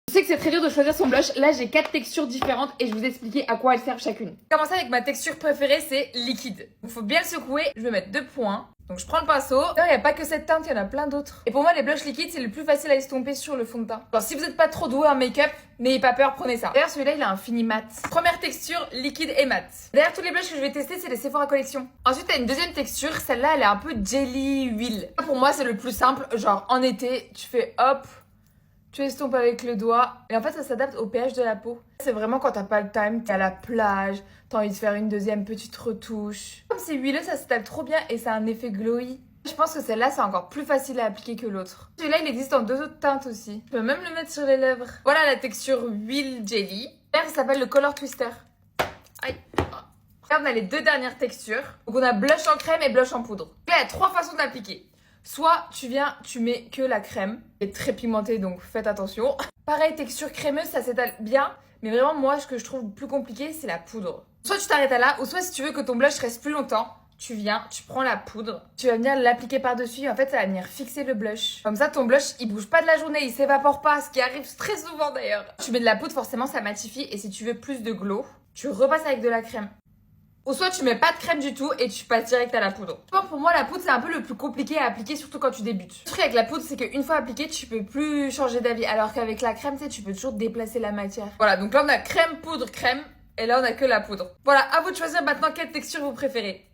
Je sais que c'est très dur de choisir son blush. Là, j'ai 4 textures différentes et je vais vous expliquer à quoi elles servent chacune. Je vais commencer avec ma texture préférée, c'est liquide. Il faut bien le secouer. Je vais mettre 2 points. Donc je prends le pinceau. Non, il n'y a pas que cette teinte, il y en a plein d'autres. Et pour moi, les blushs liquides, c'est le plus facile à estomper sur le fond de teint. Alors si vous n'êtes pas trop doué en make-up, n'ayez pas peur, prenez ça. D'ailleurs, celui-là, il a un fini mat. Première texture, liquide et mat. D'ailleurs, tous les blushs que je vais tester, c'est les Sephora Collection. Ensuite, t'as une deuxième texture. Celle-là, elle est un peu jelly huile. Pour moi, c'est le plus simple. Genre, en été, tu fais hop, tu estompes avec le doigt. Et en fait, ça s'adapte au pH de la peau. C'est vraiment quand t'as pas le time, t'es à la plage, t'as envie de faire une deuxième petite retouche. Comme c'est huileux, ça s'étale trop bien et ça a un effet glowy. Je pense que celle-là, c'est encore plus facile à appliquer que l'autre. Celui-là, il existe en 2 autres teintes aussi. Je peux même le mettre sur les lèvres. Voilà la texture huile jelly. D'ailleurs, ça s'appelle le Color Twister. Aïe. Là, on a les 2 dernières textures. Donc, on a blush en crème et blush en poudre. Là, il y a 3 façons d'appliquer. Soit tu viens, tu mets que la crème. Elle est très pimentée, donc faites attention. Pareil, texture crémeuse, ça s'étale bien. Mais vraiment, moi, ce que je trouve plus compliqué, c'est la poudre. Soit tu t'arrêtes à là, ou soit si tu veux que ton blush reste plus longtemps, tu viens, tu prends la poudre, tu vas venir l'appliquer par-dessus et en fait, ça va venir fixer le blush. Comme ça, ton blush, il bouge pas de la journée, il s'évapore pas, ce qui arrive très souvent d'ailleurs. Tu mets de la poudre, forcément, ça matifie et si tu veux plus de glow, tu repasses avec de la crème. Ou soit tu mets pas de crème du tout et tu passes direct à la poudre. Pour moi, la poudre, c'est un peu le plus compliqué à appliquer, surtout quand tu débutes. Le truc avec la poudre, c'est qu'une fois appliquée, tu peux plus changer d'avis. Alors qu'avec la crème, tu sais, tu peux toujours déplacer la matière. Voilà, donc là, on a crème, poudre, crème. Et là, on a que la poudre. Voilà, à vous de choisir maintenant quelle texture vous préférez.